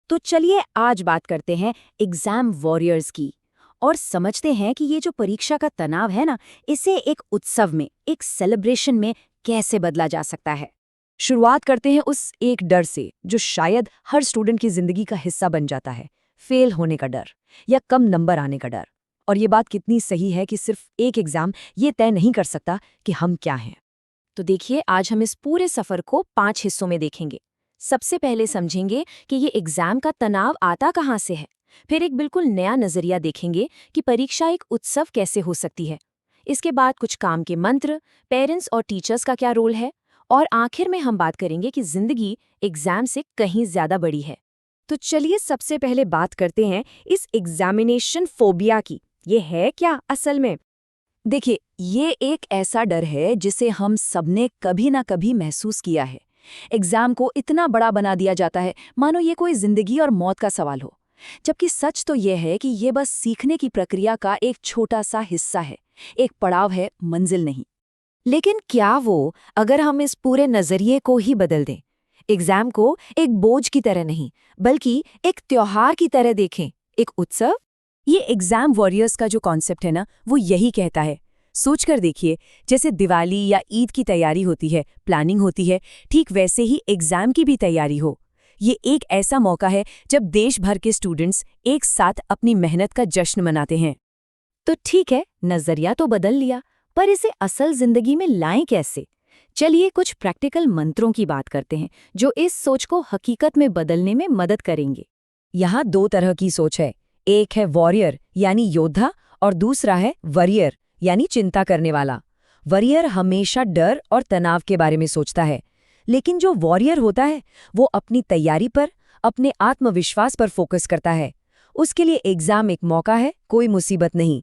तो चलिए आज बात करते हैं एग्जाम वॉरियर्स की और समझते हैं कि ये जो परीक्षा का तनाव है ना, इसे एक उत्सव में, एक सेलिब्रेशन में कैसे बदला जा सकता है। शुरुआत करते हैं उस एक डर से जो शायद हर स्टूडेंट की जिंदगी का हिस्सा बन जाता है, फेल होने का डर या कम नंबर आने का डर। और ये बात कितनी सही है कि सिर्फ एक एग्जाम ये तय नहीं कर सकता कि हम क्या हैं। तो देखिए, आज हम इस पूरे सफर को 5 हिस्सों में देखेंगे। सबसे पहले समझेंगे कि ये एग्जाम का तनाव आता कहाँ से है। फिर एक बिल्कुल नया नजरिया देखेंगे कि परीक्षा एक उत्सव कैसे हो सकती है। इसके बाद कुछ काम के मंत्र, पेरेंट्स और टीचर्स का क्या रोल है, और आखिर में हम बात करेंगे कि जिंदगी एग्जाम से कहीं ज्यादा बड़ी है। तो चलिए सबसे पहले बात करते हैं इस एग्जामिनेशन फोबिया की। ये है क्या असल में? देखिए, ये एक ऐसा डर है जिसे हम सबने कभी ना कभी महसूस किया है। एग्जाम को इतना बड़ा बना दिया जाता है मानो ये कोई जिंदगी और मौत का सवाल हो, जबकि सच तो ये है कि ये बस सीखने की प्रक्रिया का एक छोटा सा हिस्सा है, एक पड़ाव है, मंजिल नहीं। लेकिन क्या वो, अगर हम इस पूरे नजरिए को ही बदल दें, एग्जाम को एक बोझ की तरह नहीं बल्कि एक त्योहार की तरह देखें, एक उत्सव। ये एग्जाम वॉरियर्स का जो कॉन्सेप्ट है ना, वो यही कहता है। सोचकर देखिए, जैसे दिवाली या ईद की तैयारी होती है, प्लानिंग होती है, ठीक वैसे ही एग्जाम की भी तैयारी हो। ये एक ऐसा मौका है जब देश भर के स्टूडेंट्स एक साथ अपनी मेहनत का जश्न मनाते हैं। तो ठीक है, नजरिया तो बदल लिया, पर इसे असल जिंदगी में लाएं कैसे? चलिए कुछ प्रैक्टिकल मंत्रों की बात करते हैं जो इस सोच को हकीकत में बदलने में मदद करेंगे। यहाँ दो तरह की सोच है। एक है वॉरियर यानी योद्धा, और दूसरा है वरियर यानी चिंता करने वाला। वरियर हमेशा डर और तनाव के बारे में सोचता है, लेकिन जो वॉरियर होता है वो अपनी तैयारी पर, अपने आत्मविश्वास पर फोकस करता है। उसके लिए एग्जाम एक मौका है, कोई मुसीबत नहीं।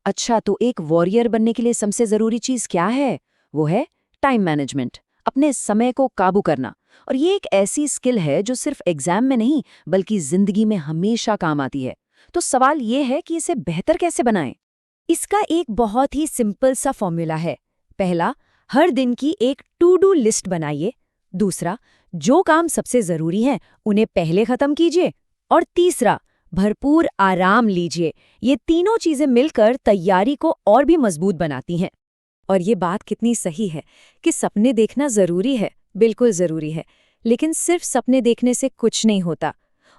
अच्छा, तो एक वॉरियर बनने के लिए सबसे जरूरी चीज क्या है? वो है टाइम मैनेजमेंट, अपने समय को काबू करना। और ये एक ऐसी स्किल है जो सिर्फ एग्जाम में नहीं बल्कि जिंदगी में हमेशा काम आती है। तो सवाल ये है कि इसे बेहतर कैसे बनाएं? इसका एक बहुत ही सिंपल सा फॉर्मूला है। पहला, हर दिन की एक टू डू लिस्ट बनाइए। दूसरा, जो काम सबसे जरूरी हैं उन्हें पहले खत्म कीजिए। और तीसरा, भरपूर आराम लीजिए। ये तीनों चीजें मिलकर तैयारी को और भी मजबूत बनाती हैं। और ये बात कितनी सही है कि सपने देखना जरूरी है, बिल्कुल जरूरी है, लेकिन सिर्फ सपने देखने से कुछ नहीं होता।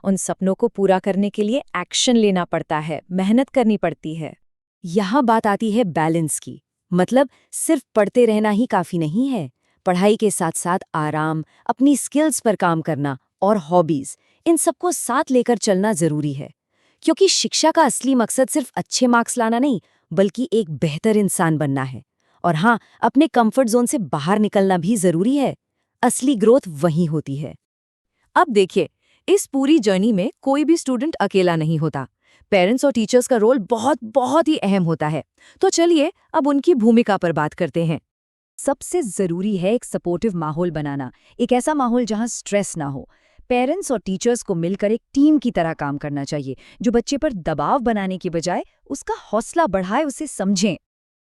उन सपनों को पूरा करने के लिए एक्शन लेना पड़ता है, मेहनत करनी पड़ती है। यहाँ बात आती है बैलेंस की। मतलब सिर्फ पढ़ते रहना ही काफी नहीं है। पढ़ाई के साथ साथ आराम, अपनी स्किल्स पर काम करना और हॉबीज, इन सबको साथ लेकर चलना जरूरी है। क्योंकि शिक्षा का असली मकसद सिर्फ अच्छे मार्क्स लाना नहीं बल्कि एक बेहतर इंसान बनना है। और हाँ, अपने कंफर्ट जोन से बाहर निकलना भी जरूरी है। असली ग्रोथ वहीं होती है। अब देखिए, इस पूरी जर्नी में कोई भी स्टूडेंट अकेला नहीं होता। पेरेंट्स और टीचर्स का रोल बहुत बहुत ही अहम होता है। तो चलिए अब उनकी भूमिका पर बात करते हैं। सबसे जरूरी है एक सपोर्टिव माहौल बनाना, एक ऐसा माहौल जहां स्ट्रेस ना हो। पेरेंट्स और टीचर्स को मिलकर एक टीम की तरह काम करना चाहिए, जो बच्चे पर दबाव बनाने की बजाय उसका हौसला बढ़ाए, उसे समझें।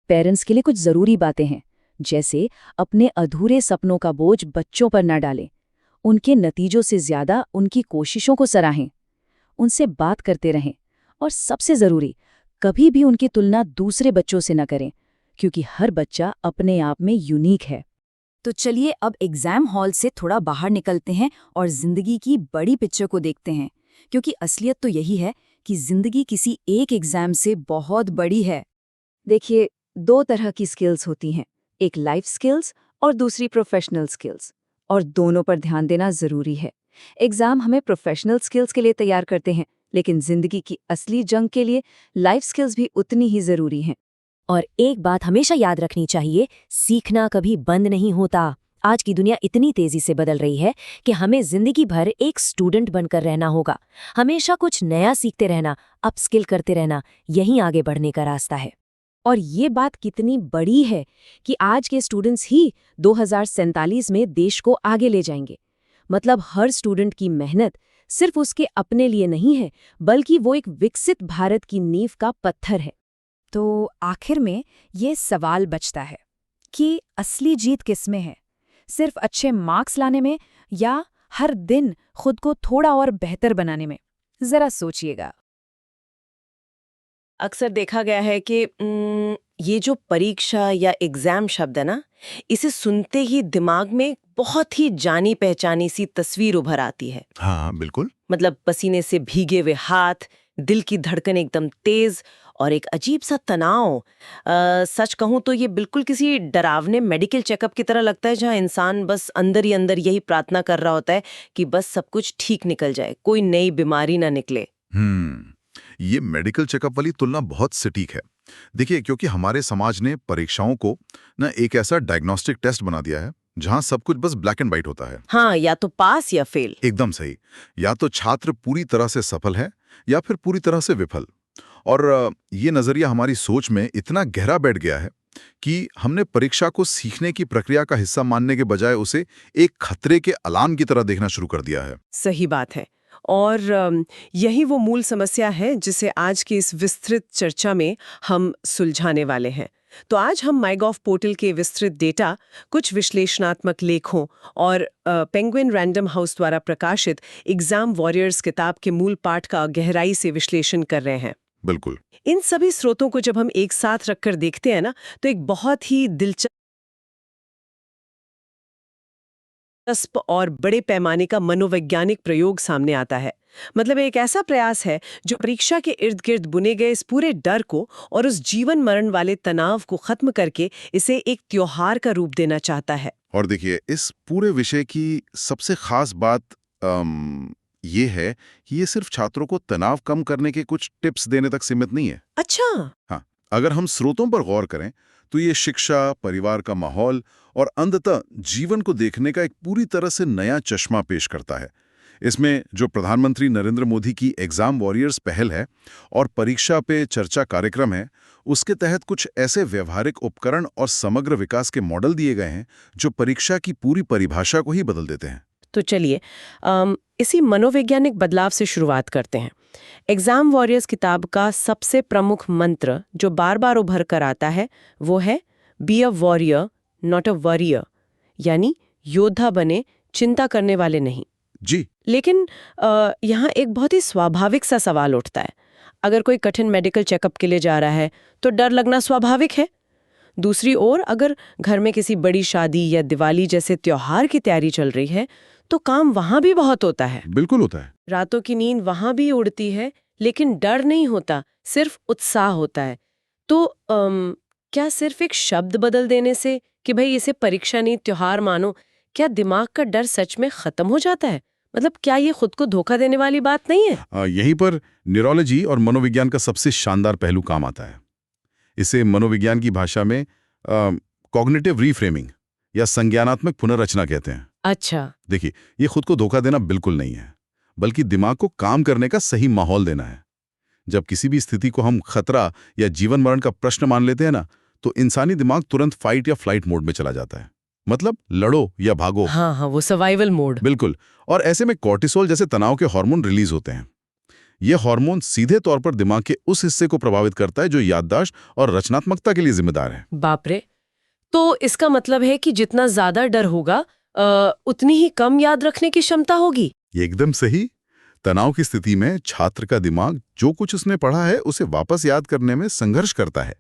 पेरेंट्स के लिए कुछ जरूरी बातें हैं, जैसे अपने अधूरे सपनों का बोझ बच्चों पर न डालें, उनके नतीजों से ज्यादा उनकी कोशिशों को सराहें, उनसे बात करते रहें, और सबसे जरूरी, कभी भी उनकी तुलना दूसरे बच्चों से न करें, क्योंकि हर बच्चा अपने आप में यूनिक है। तो चलिए अब एग्जाम हॉल से थोड़ा बाहर निकलते हैं और जिंदगी की बड़ी पिक्चर को देखते हैं, क्योंकि असलियत तो यही है कि जिंदगी किसी एक एग्जाम से बहुत बड़ी है। देखिए, दो तरह की स्किल्स होती हैं, एक लाइफ स्किल्स और दूसरी प्रोफेशनल स्किल्स, और दोनों पर ध्यान देना जरूरी है। एग्जाम हमें प्रोफेशनल स्किल्स के लिए तैयार करते हैं, लेकिन जिंदगी की असली जंग के लिए लाइफ स्किल्स भी उतनी ही जरूरी हैं। और एक बात हमेशा याद रखनी चाहिए, सीखना कभी बंद नहीं होता। आज की दुनिया इतनी तेजी से बदल रही है कि हमें जिंदगी भर एक स्टूडेंट बनकर रहना होगा। हमेशा कुछ नया सीखते रहना, अपस्किल करते रहना, यही आगे बढ़ने का रास्ता है। और ये बात कितनी बड़ी है कि आज के स्टूडेंट्स ही 2047 में देश को आगे ले जाएंगे। मतलब हर स्टूडेंट की मेहनत सिर्फ उसके अपने लिए नहीं है, बल्कि वो एक विकसित भारत की नींव का पत्थर है। तो आखिर में ये सवाल बचता है कि असली जीत किसमें है? सिर्फ अच्छे मार्क्स लाने में, या हर दिन खुद को थोड़ा और बेहतर बनाने में। जरा सोचिएगा। अक्सर देखा गया है कि ये जो परीक्षा या एग्जाम शब्द है ना, इसे सुनते ही दिमाग में बहुत ही जानी पहचानी सी तस्वीर उभर आती है। हाँ, बिल्कुल। मतलब पसीने से भीगे हुए हाथ, दिल की धड़कन एकदम तेज और एक अजीब सा तनाव। सच कहूं तो ये बिल्कुल किसी डरावने मेडिकल चेकअप की तरह लगता है, जहां इंसान बस अंदर ही अंदर यही प्रार्थना कर रहा होता है कि बस सब कुछ ठीक निकल जाए, कोई नई बीमारी ना निकले। ये मेडिकल चेकअप वाली तुलना बहुत सटीक है। देखिए, क्योंकि हमारे समाज ने परीक्षाओं को ना एक ऐसा डायग्नोस्टिक टेस्ट बना दिया है जहां सब कुछ बस ब्लैक एंड व्हाइट होता है। हाँ, या तो पास या फेल। एकदम सही। या तो छात्र पूरी तरह से सफल है या फिर पूरी तरह से विफल। और ये नजरिया हमारी सोच में इतना गहरा बैठ गया है कि हमने परीक्षा को सीखने की प्रक्रिया का हिस्सा मानने के बजाय उसे एक खतरे के अलार्म की तरह देखना शुरू कर दिया है। सही बात है। और यही वो मूल समस्या है जिसे आज की इस विस्तृत चर्चा में हम सुलझाने वाले हैं। तो आज हम माईगॉव पोर्टल के विस्तृत डेटा, कुछ विश्लेषणात्मक लेखों और पेंगुइन रैंडम हाउस द्वारा प्रकाशित एग्जाम वॉरियर्स किताब के मूल पाठ का गहराई से विश्लेषण कर रहे हैं। बिल्कुल। इन सभी स्रोतों को जब हम एक साथ रखकर देखते हैं ना, तो एक बहुत ही दिलचस्प और बड़े पैमाने का मनोवैज्ञानिक प्रयोग सामने आता है। मतलब एक ऐसा प्रयास है जो परीक्षा के इर्द गिर्द बुने गए इस पूरे डर को और उस जीवन मरण वाले तनाव को खत्म करके इसे एक त्योहार का रूप देना चाहता है। और देखिए, इस पूरे विषय की सबसे खास बात ये है कि ये सिर्फ छात्रों को तनाव कम करने के कुछ टिप्स देने तक सीमित नहीं है। अच्छा। हाँ, अगर हम स्रोतों पर गौर करें तो ये शिक्षा, परिवार का माहौल और अंततः जीवन को देखने का एक पूरी तरह से नया चश्मा पेश करता है। इसमें जो प्रधानमंत्री नरेंद्र मोदी की एग्जाम वॉरियर्स पहल है और परीक्षा पे चर्चा कार्यक्रम है, उसके तहत कुछ ऐसे व्यवहारिक उपकरण और समग्र विकास के मॉडल दिए गए हैं जो परीक्षा की पूरी परिभाषा को ही बदल देते हैं। तो चलिए इसी मनोवैज्ञानिक बदलाव से शुरुआत करते हैं। एग्जाम वॉरियर्स किताब का सबसे प्रमुख मंत्र जो बार बार उभर कर आता है वो है be a warrior not a worrier, यानी योद्धा बने, चिंता करने वाले नहीं। जी। लेकिन यहाँ एक बहुत ही स्वाभाविक सा सवाल उठता है। अगर कोई कठिन मेडिकल चेकअप के लिए जा रहा है तो डर लगना स्वाभाविक है। दूसरी ओर अगर घर में किसी बड़ी शादी या दिवाली जैसे त्योहार की तैयारी चल रही है तो काम वहां भी बहुत होता है। बिल्कुल होता है। रातों की नींद वहां भी उड़ती है, लेकिन डर नहीं होता, सिर्फ उत्साह होता है। तो क्या सिर्फ एक शब्द बदल देने से कि भाई इसे परीक्षा नहीं त्योहार मानो, क्या दिमाग का डर सच में खत्म हो जाता है? मतलब क्या ये खुद को धोखा देने वाली बात नहीं है? यहीं पर न्यूरोलॉजी और मनोविज्ञान का सबसे शानदार पहलू काम आता है। इसे मनोविज्ञान की भाषा में कॉग्निटिव रीफ्रेमिंग या संज्ञानात्मक पुनर्रचना कहते हैं। अच्छा। देखिए, ये खुद को धोखा देना बिल्कुल नहीं है, बल्कि दिमाग को काम करने का सही माहौल देना है। जब किसी भी स्थिति को हम खतरा या जीवन मरण का प्रश्न मान लेते हैं ना, तो इंसानी दिमाग तुरंत फाइट या फ्लाइट मोड में चला जाता है। मतलब लड़ो या भागो। हाँ, वो सर्वाइवल मोड। बिल्कुल। और ऐसे में कॉर्टिसोल जैसे तनाव के हार्मोन रिलीज होते हैं। ये हार्मोन सीधे तौर पर दिमाग के उस हिस्से को प्रभावित करता है जो याददाश्त और रचनात्मकता के लिए जिम्मेदार है। बाप रे। तो इसका मतलब है कि जितना ज्यादा डर होगा उतनी ही कम याद रखने की क्षमता होगी। एकदम सही। तनाव की स्थिति में छात्र का दिमाग जो कुछ उसने पढ़ा है उसे वापस याद करने में संघर्ष करता है।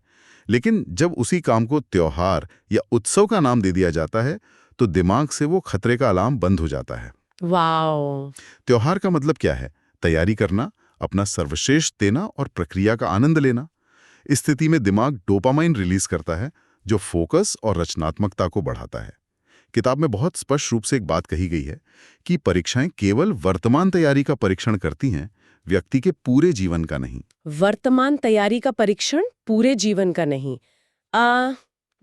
लेकिन जब उसी काम को त्योहार या उत्सव का नाम दे दिया जाता है तो दिमाग से वो खतरे का अलार्म बंद हो जाता है। वाओ। त्योहार का मतलब क्या है? तैयारी करना, अपना सर्वश्रेष्ठ देना और प्रक्रिया का आनंद लेना। इस स्थिति में दिमाग डोपामाइन रिलीज करता है जो फोकस और रचनात्मकता को बढ़ाता है। किताब में बहुत स्पष्ट रूप से एक बात कही गई है कि परीक्षाएं केवल वर्तमान तैयारी का परीक्षण करती हैं, व्यक्ति के पूरे जीवन का नहीं। वर्तमान तैयारी का परीक्षण, पूरे जीवन का नहीं।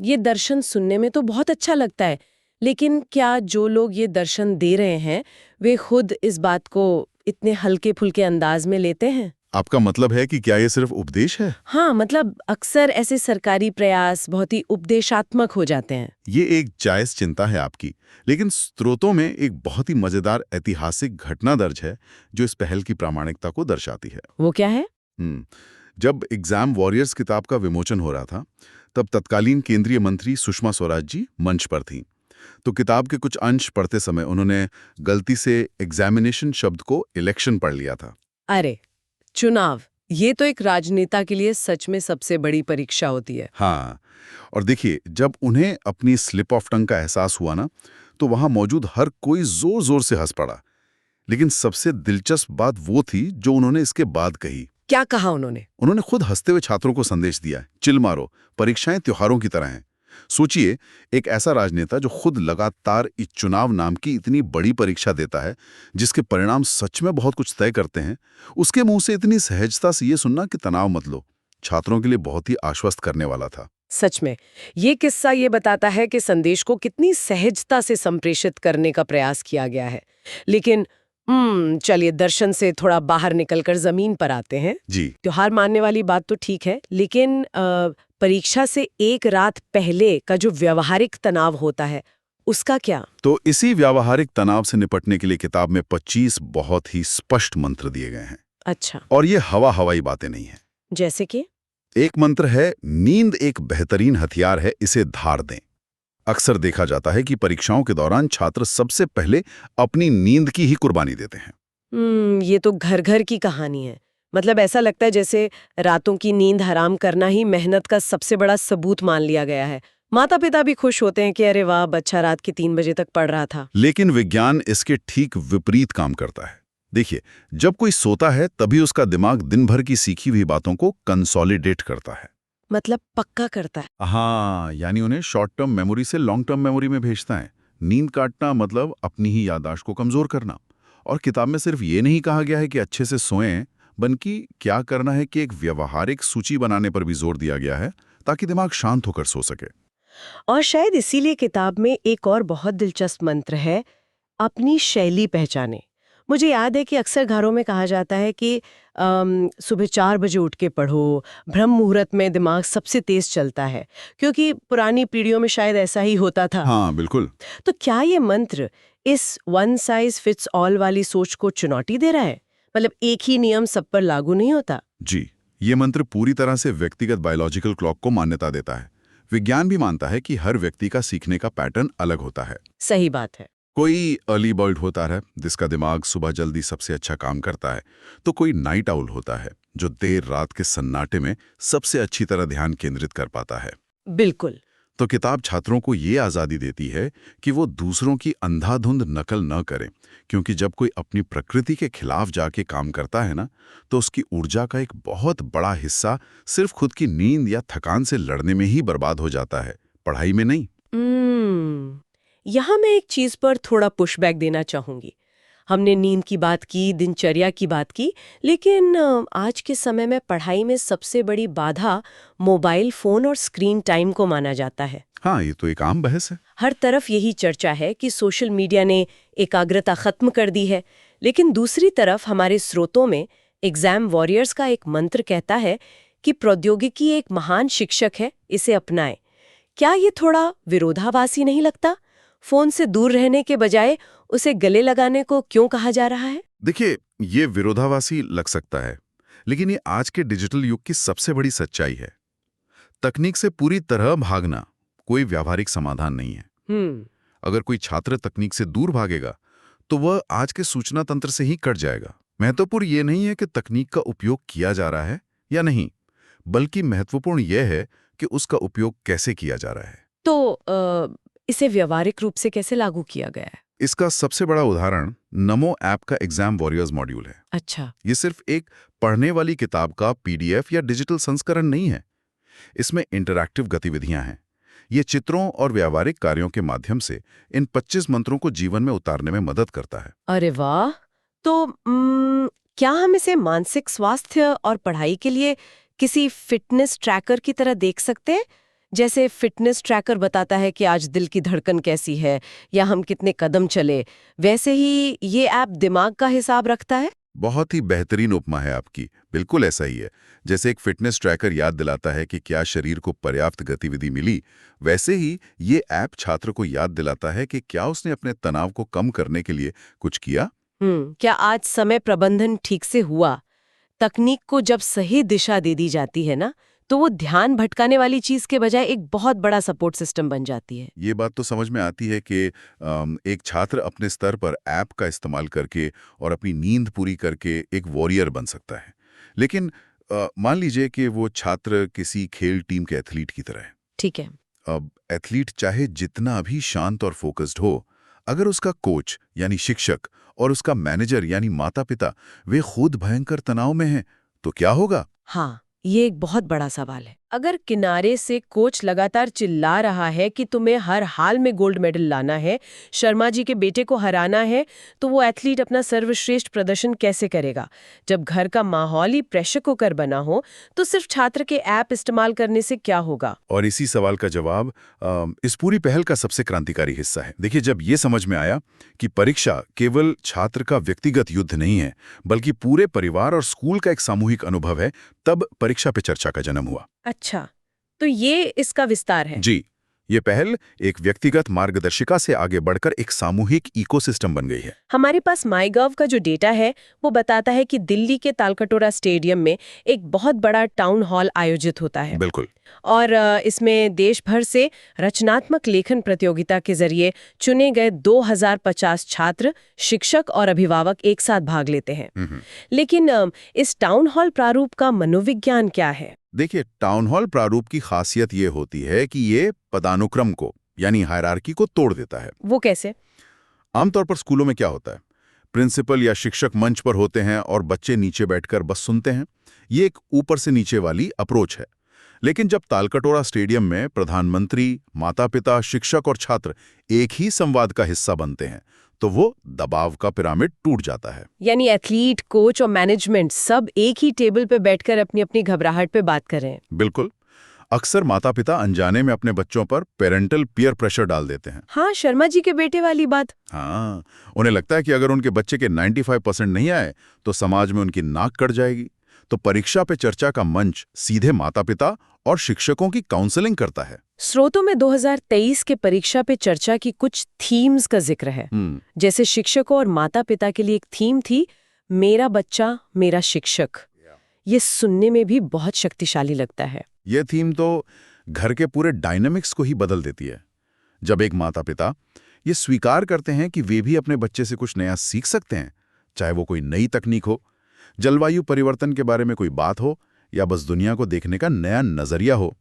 ये दर्शन सुनने में तो बहुत अच्छा लगता है, लेकिन क्या जो लोग ये दर्शन दे रहे हैं वे खुद इस बात को इतने हल्के फुल्के अंदाज में लेते हैं? आपका मतलब है कि क्या ये सिर्फ उपदेश है? हाँ, मतलब अक्सर ऐसे सरकारी प्रयास बहुत ही उपदेशात्मक हो जाते हैं। ये एक जायज चिंता है आपकी, लेकिन स्रोतों में एक बहुत ही मजेदार ऐतिहासिक घटना दर्ज है जो इस पहल की प्रामाणिकता को दर्शाती है। वो क्या है? जब एग्जाम वॉरियर्स किताब का विमोचन हो रहा था, तब तत्कालीन केंद्रीय मंत्री सुषमा स्वराज जी मंच पर थीं। तो किताब के कुछ अंश पढ़ते समय उन्होंने गलती से एग्जामिनेशन शब्द को इलेक्शन पढ़ लिया था। अरे, चुनाव, ये तो एक राजनेता के लिए सच में सबसे बड़ी परीक्षा होती है। हाँ, और देखिए, जब उन्हें अपनी स्लिप ऑफ टंग का एहसास हुआ ना, तो वहां मौजूद हर कोई जोर जोर से हंस पड़ा। लेकिन सबसे दिलचस्प बात वो थी जो उन्होंने इसके बाद कही। क्या कहा उन्होंने? उन्होंने खुद हंसते हुए छात्रों को संदेश दिया, चिल मारो, परीक्षाएं त्योहारों की तरह हैं। सोचिए, एक ऐसा राजनेता जो खुद लगातार इस चुनाव नाम की इतनी बड़ी परीक्षा देता है, जिसके परिणाम सच में बहुत कुछ तय करते हैं, उसके मुंह से इतनी सहजता से ये सुनना कि तनाव मत लो, छात्रों के लिए बहुत ही आश्वस्त करने वाला था। सच में, ये किस्सा ये बताता है कि संदेश को कितनी सहजता से संप्रेषित करने का प्रयास किया गया है। लेकिन चलिए दर्शन से थोड़ा बाहर निकलकर जमीन पर आते हैं। जी, त्योहार मानने वाली बात तो ठीक है, लेकिन परीक्षा से एक रात पहले का जो व्यवहारिक तनाव होता है, उसका क्या? तो इसी व्यावहारिक तनाव से निपटने के लिए किताब में 25 बहुत ही स्पष्ट मंत्र दिए गए हैं। अच्छा, और ये हवाई बातें नहीं हैं। जैसे कि? एक मंत्र है, नींद एक बेहतरीन हथियार है, इसे धार दें। अक्सर देखा जाता है कि परीक्षाओं के दौरान छात्र सबसे पहले अपनी नींद की ही कुर्बानी देते हैं। ये तो घर घर की कहानी है। मतलब ऐसा लगता है जैसे रातों की नींद हराम करना ही मेहनत का सबसे बड़ा सबूत मान लिया गया है। माता पिता भी खुश होते हैं कि अरे वाह, बच्चा रात के 3 बजे तक पढ़ रहा था। लेकिन विज्ञान इसके ठीक विपरीत काम करता है। देखिए, जब कोई सोता है तभी उसका दिमाग दिन भर की सीखी हुई बातों को कंसोलिडेट करता है। मतलब पक्का करता है। हाँ, यानी उन्हें शॉर्ट टर्म मेमोरी से लॉन्ग टर्म मेमोरी में भेजता है। नींद काटना मतलब अपनी ही याददाश्त को कमजोर करना। और किताब में सिर्फ ये नहीं कहा गया है कि अच्छे से सोएं, बल्कि क्या करना है कि एक व्यवहारिक सूची बनाने पर भी जोर दिया गया है, ताकि दिमाग शांत होकर सो सके। और शायद इसीलिए किताब में एक और बहुत दिलचस्प मंत्र है, अपनी शैली पहचाने। मुझे याद है कि अक्सर घरों में कहा जाता है कि सुबह 4 बजे उठ के पढ़ो, ब्रह्म मुहूर्त में दिमाग सबसे तेज चलता है, क्योंकि पुरानी पीढ़ियों में शायद ऐसा ही होता था। हाँ, बिल्कुल। तो क्या ये मंत्र इस वन साइज फिट्स ऑल वाली सोच को चुनौती दे रहा है? मतलब एक ही नियम सब पर लागू नहीं होता? जी, ये मंत्र पूरी तरह से व्यक्तिगत बायोलॉजिकल क्लॉक को मान्यता देता है। विज्ञान भी मानता है कि हर व्यक्ति का सीखने का पैटर्न अलग होता है। सही बात है। कोई अर्ली बर्ड होता है जिसका दिमाग सुबह जल्दी सबसे अच्छा काम करता है, तो कोई नाइट आउल होता है जो देर रात के सन्नाटे में सबसे अच्छी तरह ध्यान केंद्रित कर पाता है। बिल्कुल। तो किताब छात्रों को ये आज़ादी देती है कि वो दूसरों की अंधाधुंध नकल न करें, क्योंकि जब कोई अपनी प्रकृति के खिलाफ जाके काम करता है ना, तो उसकी ऊर्जा का एक बहुत बड़ा हिस्सा सिर्फ खुद की नींद या थकान से लड़ने में ही बर्बाद हो जाता है, पढ़ाई में नहीं। यहाँ मैं एक चीज पर थोड़ा पुशबैक देना चाहूंगी। हमने नींद की बात की, दिनचर्या की बात की, लेकिन आज के समय में पढ़ाई में सबसे बड़ी बाधा मोबाइल फोन और स्क्रीन टाइम को माना जाता है। हाँ, ये तो एक आम बहस है। हर तरफ यही चर्चा है कि सोशल मीडिया ने एकाग्रता खत्म कर दी है, लेकिन दूसरी तरफ हमारे स्रोतों में एग्जाम वॉरियर्स का एक मंत्र कहता है कि प्रौद्योगिकी एक महान शिक्षक है, इसे अपनाएं। क्या ये थोड़ा विरोधाभासी नहीं लगता? फोन से दूर रहने के बजाय उसे गले लगाने को क्यों कहा जा रहा है? देखिए, ये विरोधाभासी लग सकता है, लेकिन ये आज के डिजिटल युग की सबसे बड़ी सच्चाई है। तकनीक से पूरी तरह भागना कोई व्यावहारिक समाधान नहीं है। अगर कोई छात्र तकनीक से दूर भागेगा, तो वह आज के सूचना तंत्र से ही कट जाएगा। महत्वपूर्ण ये नहीं है कि तकनीक का उपयोग किया जा रहा है या नहीं, बल्कि महत्वपूर्ण यह है कि उसका उपयोग कैसे किया जा रहा है। तो इसे व्यवहारिक रूप से कैसे लागू किया गया है? इसका सबसे बड़ा उदाहरण नमो ऐप का एग्जाम वॉरियर्स मॉड्यूल है। अच्छा। ये सिर्फ एक पढ़ने वाली किताब का पीडीएफ या डिजिटल संस्करण नहीं है। इसमें इंटरैक्टिव गतिविधियां हैं। ये चित्रों और व्यावहारिक कार्यों के माध्यम से इन 25 मंत्रों को जीवन में उतारने में मदद करता है। अरे वाह! तो क्या हम इसे मानसिक स्वास्थ्य और पढ़ाई के लिए किसी फिटनेस ट्रैकर की तरह देख सकते हैं? जैसे फिटनेस ट्रैकर बताता है कि आज दिल की धड़कन कैसी है या हम कितने कदम चले, वैसे ही ये ऐप दिमाग का हिसाब रखता है? बहुत ही बेहतरीन उपमा है आपकी। बिल्कुल ऐसा ही है। जैसे एक फिटनेस ट्रैकर याद दिलाता है कि क्या शरीर को पर्याप्त गतिविधि मिली, वैसे ही ये ऐप छात्र को याद दिलाता है कि क्या उसने अपने तनाव को कम करने के लिए कुछ किया। क्या आज समय प्रबंधन ठीक से हुआ? तकनीक को जब सही दिशा दे दी जाती है ना, तो वो ध्यान भटकाने वाली चीज के बजाय एक बहुत बड़ा सपोर्ट सिस्टम बन जाती है। ये बात तो समझ में आती है कि एक छात्र अपने स्तर पर ऐप का इस्तेमाल करके और अपनी नींद पूरी करके एक वॉरियर बन सकता है। लेकिन मान लीजिए कि वो छात्र किसी खेल टीम के एथलीट की तरह है। ठीक है। अब एथलीट चाहे जितना भी शांत और फोकस्ड हो, अगर उसका कोच यानी शिक्षक और उसका मैनेजर यानी माता-पिता वे खुद भयंकर तनाव में हैं, तो क्या होगा? हाँ, ये एक बहुत बड़ा सवाल है। अगर किनारे से कोच लगातार चिल्ला रहा है कि तुम्हें हर हाल में गोल्ड मेडल लाना है, शर्मा जी के बेटे को हराना है, तो वो एथलीट अपना सर्वश्रेष्ठ प्रदर्शन कैसे करेगा? जब घर का माहौल ही प्रेशर कुकर बना हो, तो सिर्फ छात्र के ऐप इस्तेमाल करने से क्या होगा? और इसी सवाल का जवाब इस पूरी पहल का सबसे क्रांतिकारी हिस्सा है। देखिए, जब ये समझ में आया कि परीक्षा केवल छात्र का व्यक्तिगत युद्ध नहीं है, बल्कि पूरे परिवार और स्कूल का एक सामूहिक अनुभव है, तब परीक्षा पे चर्चा का जन्म हुआ। अच्छा, तो ये इसका विस्तार है। जी, ये पहल एक व्यक्तिगत मार्गदर्शिका से आगे बढ़कर एक सामूहिक इकोसिस्टम बन गई है। हमारे पास माईगव का जो डेटा है वो बताता है कि दिल्ली के तालकटोरा स्टेडियम में एक बहुत बड़ा टाउन हॉल आयोजित होता है। बिल्कुल। और इसमें देश भर से रचनात्मक लेखन प्रतियोगिता के जरिए चुने गए 2050 छात्र, शिक्षक और अभिभावक एक साथ भाग लेते हैं। लेकिन इस टाउन हॉल प्रारूप का मनोविज्ञान क्या है? देखिए, टाउन हॉल प्रारूप की खासियत ये होती है कि ये पदानुक्रम को यानी हायरार्की को तोड़ देता है। वो कैसे? आमतौर पर स्कूलों में क्या होता है, प्रिंसिपल या शिक्षक मंच पर होते हैं और बच्चे नीचे बैठकर बस सुनते हैं। ये एक ऊपर से नीचे वाली अप्रोच है। लेकिन जब तालकटोरा स्टेडियम में प्रधानमंत्री, माता-पिता, शिक्षक और छात्र एक ही संवाद का हिस्सा बनते हैं, तो वो दबाव का पिरामिड टूट जाता है। यानी एथलीट, कोच और मैनेजमेंट सब एक ही टेबल पे बैठकर अपनी अपनी घबराहट पे बात कर रहे हैं। बिल्कुल। अक्सर माता-पिता अनजाने में अपने बच्चों पर पेरेंटल पीयर प्रेशर डाल देते हैं। हाँ, शर्मा जी के बेटे वाली बात। हाँ, उन्हें लगता है कि अगर उनके बच्चे के 95% नहीं आए तो समाज में उनकी नाक कट जाएगी। तो परीक्षा पे चर्चा का मंच सीधे माता-पिता और शिक्षकों की काउंसलिंग करता है। स्रोतों में 2023 के परीक्षा पे चर्चा की कुछ थीम्स का जिक्र है। जैसे शिक्षकों और माता-पिता के लिए एक थीम थी, मेरा बच्चा मेरा शिक्षक। ये सुनने में भी बहुत शक्तिशाली लगता है। ये थीम तो घर के पूरे डायनामिक्स को ही बदल देती है। जब एक माता-पिता ये स्वीकार करते हैं कि वे भी अपने बच्चे से कुछ नया सीख सकते हैं, चाहे वो कोई नई तकनीक हो, जलवायु परिवर्तन के बारे में कोई बात हो या बस दुनिया को देखने का नया नजरिया हो,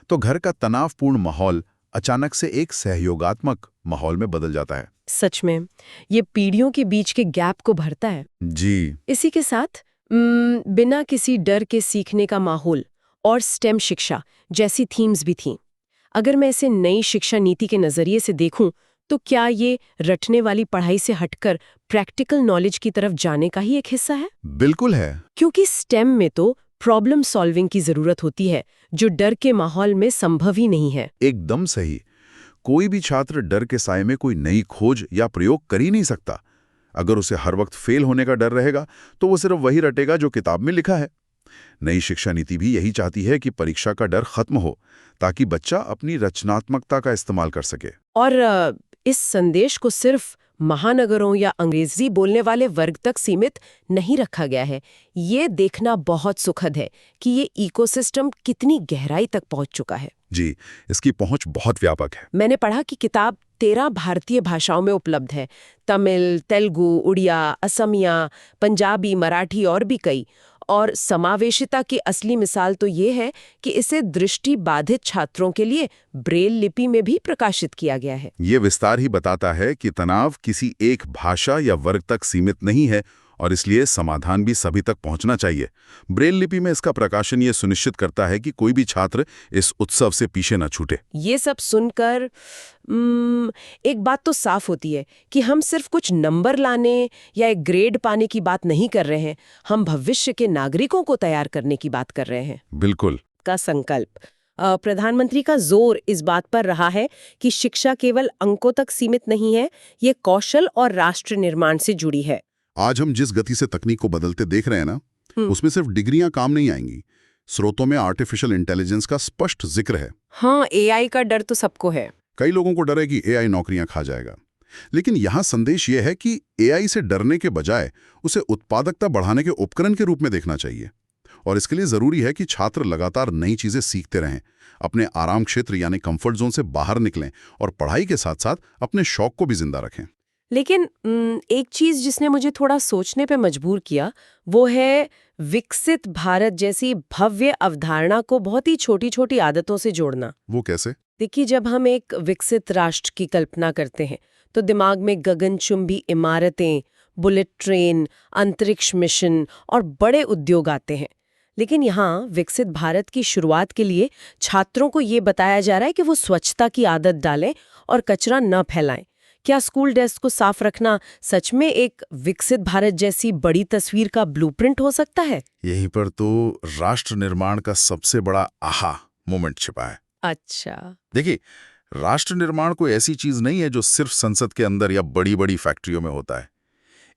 तो घर का तनावपूर्ण माहौल अचानक से एक सहयोगात्मक माहौल में बदल जाता है। सच में, ये पीढ़ियों के बीच के गैप को भरता है। जी। इसी के साथ बिना किसी डर के सीखने का माहौल और स्टेम शिक्षा जैसी थीम्स भी थीं। अगर मैं इसे नई शिक्षा नीति के नजरिए से देखूं, तो क्या ये रटने वाली पढ़ाई से हटकर प्रैक्टिकल नॉलेज की तरफ जाने का ही एक हिस्सा है? बिल्कुल है। क्योंकि स्टेम में तो प्रॉब्लम सॉल्विंग की जरूरत होती है, जो डर के माहौल में संभव ही नहीं है। एकदम सही। कोई भी छात्र डर के साए में कोई नई खोज या प्रयोग कर ही नहीं सकता। अगर उसे हर वक्त फेल होने का डर रहेगा, तो वो सिर्फ वही रटेगा जो किताब में लिखा है। नई शिक्षा नीति भी यही चाहती है कि परीक्षा का डर खत्म हो, ताकि बच्चा अपनी रचनात्मकता का इस्तेमाल कर सके। और इस संदेश को सिर्फ महानगरों या अंग्रेजी बोलने वाले वर्ग तक सीमित नहीं रखा गया है। ये देखना बहुत सुखद है कि ये इकोसिस्टम कितनी गहराई तक पहुंच चुका है। जी, इसकी पहुंच बहुत व्यापक है। मैंने पढ़ा कि किताब 13 भारतीय भाषाओं में उपलब्ध है। तमिल, तेलुगु, उड़िया, असमिया, पंजाबी, मराठी और भी कई। और समावेशिता की असली मिसाल तो ये है कि इसे दृष्टि बाधित छात्रों के लिए ब्रेल लिपि में भी प्रकाशित किया गया है। ये विस्तार ही बताता है कि तनाव किसी एक भाषा या वर्ग तक सीमित नहीं है और इसलिए समाधान भी सभी तक पहुंचना चाहिए। ब्रेल लिपि में इसका प्रकाशन ये सुनिश्चित करता है कि कोई भी छात्र इस उत्सव से पीछे न छूटे। ये सब सुनकर एक बात तो साफ होती है कि हम सिर्फ कुछ नंबर लाने या एक ग्रेड पाने की बात नहीं कर रहे हैं, हम भविष्य के नागरिकों को तैयार करने की बात कर रहे हैं। बिल्कुल। का संकल्प। प्रधानमंत्री का जोर इस बात पर रहा है कि शिक्षा केवल अंकों तक सीमित नहीं है, ये कौशल और राष्ट्र निर्माण से जुड़ी है। आज हम जिस गति से तकनीक को बदलते देख रहे हैं ना, उसमें सिर्फ डिग्रियां काम नहीं आएंगी। स्रोतों में आर्टिफिशियल इंटेलिजेंस का स्पष्ट जिक्र है। हाँ, एआई का डर तो सबको है। कई लोगों को डर है कि एआई नौकरियां खा जाएगा, लेकिन यहाँ संदेश यह है कि एआई से डरने के बजाय उसे उत्पादकता बढ़ाने के उपकरण के रूप में देखना चाहिए। और इसके लिए जरूरी है कि छात्र लगातार नई चीजें सीखते रहें, अपने आराम क्षेत्र यानी कंफर्ट जोन से बाहर निकलें और पढ़ाई के साथ साथ अपने शौक को भी जिंदा रखें। लेकिन एक चीज जिसने मुझे थोड़ा सोचने पे मजबूर किया वो है विकसित भारत जैसी भव्य अवधारणा को बहुत ही छोटी छोटी आदतों से जोड़ना। वो कैसे? देखिए, जब हम एक विकसित राष्ट्र की कल्पना करते हैं तो दिमाग में गगनचुंबी इमारतें, बुलेट ट्रेन, अंतरिक्ष मिशन और बड़े उद्योग आते हैं। लेकिन यहाँ विकसित भारत की शुरुआत के लिए छात्रों को ये बताया जा रहा है कि वो स्वच्छता की आदत डालें और कचरा न फैलाएं। क्या स्कूल डेस्क को साफ रखना सच में एक विकसित भारत जैसी बड़ी तस्वीर का ब्लूप्रिंट हो सकता है? यहीं पर तो राष्ट्र निर्माण का सबसे बड़ा आहा मोमेंट छिपा है। अच्छा। देखिए, राष्ट्र निर्माण कोई ऐसी चीज नहीं है जो सिर्फ संसद के अंदर या बड़ी बड़ी फैक्ट्रियों में होता है।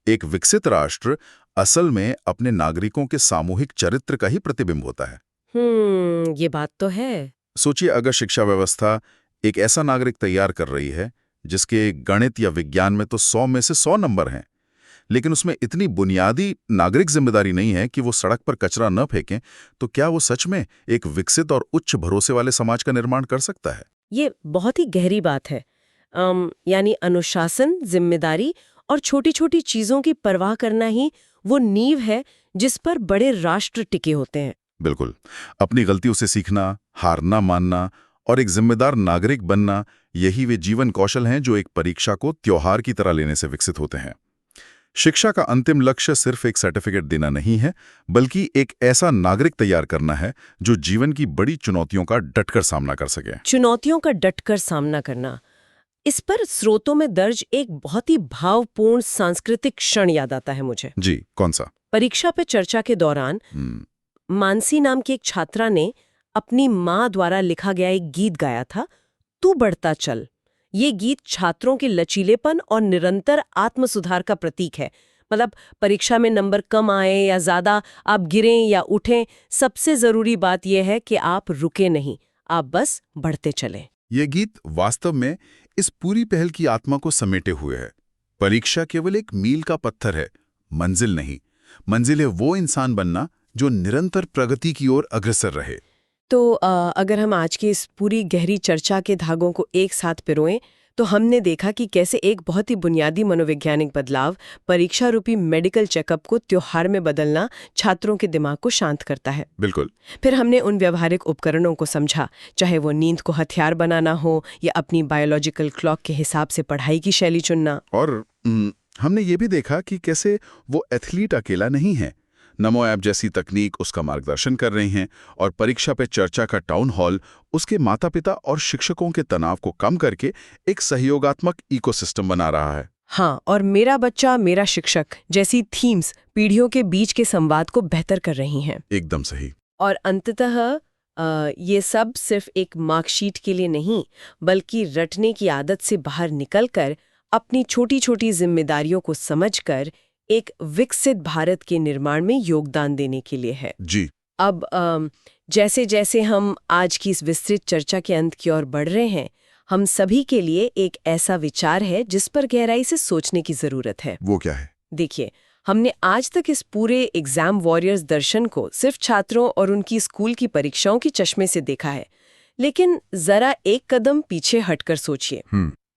एक विकसित राष्ट्र असल में अपने नागरिकों के सामूहिक चरित्र का ही प्रतिबिंब होता है। ये बात तो है। सोचिए, अगर शिक्षा व्यवस्था एक ऐसा नागरिक तैयार कर रही है जिसके गणित या विज्ञान में तो 100 में से 100 नंबर हैं, लेकिन उसमें इतनी बुनियादी नागरिक जिम्मेदारी नहीं है कि वो सड़क पर कचरा न फेंकें, तो क्या वो सच में एक विकसित और उच्च भरोसे वाले समाज का निर्माण कर सकता है? ये बहुत ही गहरी बात है। यानी अनुशासन, जिम्मेदारी और छोटी छोटी चीजों की परवाह करना ही वो नींव है जिस पर बड़े राष्ट्र टिके होते हैं। बिल्कुल। अपनी गलतियों से सीखना, हार ना मानना और एक जिम्मेदार नागरिक बनना, यही वे जीवन कौशल हैं जो एक परीक्षा को त्योहार की तरह लेने से विकसित होते हैं। शिक्षा का अंतिम लक्ष्य सिर्फ एक सर्टिफिकेट देना नहीं है, बल्कि एक ऐसा नागरिक तैयार करना है जो जीवन की बड़ी चुनौतियों का डटकर सामना कर सके। चुनौतियों का डटकर सामना करना, इस पर स्रोतों में दर्ज एक बहुत ही भावपूर्ण सांस्कृतिक क्षण याद आता है मुझे। जी, कौन सा? परीक्षा पे चर्चा के दौरान मानसी नाम की एक छात्रा ने अपनी माँ द्वारा लिखा गया एक गीत गाया था, तू बढ़ता चल। ये गीत छात्रों के लचीलेपन और निरंतर आत्मसुधार का प्रतीक है। मतलब परीक्षा में नंबर कम आए या ज्यादा, आप गिरें या उठें, सबसे जरूरी बात यह है कि आप रुके नहीं, आप बस बढ़ते चलें। ये गीत वास्तव में इस पूरी पहल की आत्मा को समेटे हुए है। परीक्षा केवल एक मील का पत्थर है, मंजिल नहीं। मंजिल है वो इंसान बनना जो निरंतर प्रगति की ओर अग्रसर रहे। तो अगर हम आज की इस पूरी गहरी चर्चा के धागों को एक साथ पिरोएं, तो हमने देखा कि कैसे एक बहुत ही बुनियादी मनोवैज्ञानिक बदलाव, परीक्षा रूपी मेडिकल चेकअप को त्योहार में बदलना, छात्रों के दिमाग को शांत करता है। बिल्कुल। फिर हमने उन व्यवहारिक उपकरणों को समझा, चाहे वो नींद को हथियार बनाना हो या अपनी बायोलॉजिकल क्लॉक के हिसाब से पढ़ाई की शैली चुनना। और हमने ये भी देखा कि कैसे वो एथलीट अकेला नहीं है। नमो ऐप जैसी तकनीक उसका मार्गदर्शन कर रही हैं और परीक्षा पे चर्चा का टाउन हॉल उसके माता पिता और शिक्षकों के तनाव को कम करके एक सहयोगात्मक इकोसिस्टम बना रहा है। हाँ, और मेरा बच्चा मेरा शिक्षक जैसी थीम्स पीढ़ियों के बीच के संवाद को बेहतर कर रही हैं। एकदम सही। और अंततः ये सब सिर्फ एक मार्कशीट के लिए नहीं, बल्कि रटने की आदत से बाहर निकलकर अपनी छोटी छोटी जिम्मेदारियों को समझकर एक विकसित भारत के निर्माण में योगदान देने के लिए है। जी। अब जैसे जैसे हम आज की इस विस्तृत चर्चा के अंत की ओर बढ़ रहे हैं, हम सभी के लिए एक ऐसा विचार है जिस पर गहराई से सोचने की जरूरत है। वो क्या है? देखिए, हमने आज तक इस पूरे एग्जाम वॉरियर्स दर्शन को सिर्फ छात्रों और उनकी स्कूल की परीक्षाओं की चश्मे से देखा है, लेकिन जरा एक कदम पीछे हटकर सोचिए।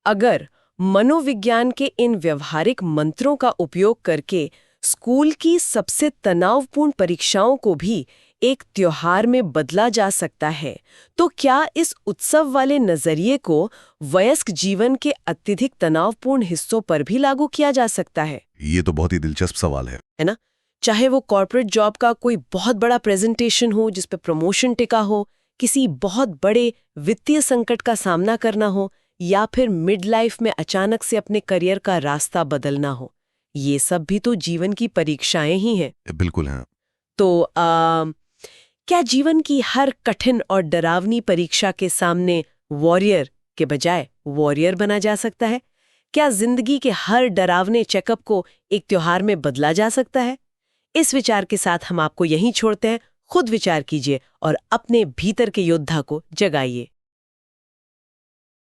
अगर मनोविज्ञान के इन व्यवहारिक मंत्रों का उपयोग करके स्कूल की सबसे तनावपूर्ण परीक्षाओं को भी एक त्योहार में बदला जा सकता है, तो क्या इस उत्सव वाले नजरिए को वयस्क जीवन के अत्यधिक तनावपूर्ण हिस्सों पर भी लागू किया जा सकता है? ये तो बहुत ही दिलचस्प सवाल है ना? चाहे वो कॉर्पोरेट जॉब का कोई बहुत बड़ा प्रेजेंटेशन हो जिस पे प्रमोशन टिका हो, किसी बहुत बड़े वित्तीय संकट का सामना करना हो, या फिर मिड लाइफ में अचानक से अपने करियर का रास्ता बदलना हो, ये सब भी तो जीवन की परीक्षाएं ही हैं। बिल्कुल है। तो क्या जीवन की हर कठिन और डरावनी परीक्षा के सामने वॉरियर के बजाय वॉरियर बना जा सकता है? क्या जिंदगी के हर डरावने चेकअप को एक त्योहार में बदला जा सकता है? इस विचार के साथ हम आपको यहीं छोड़ते हैं। खुद विचार कीजिए और अपने भीतर के योद्धा को जगाइए।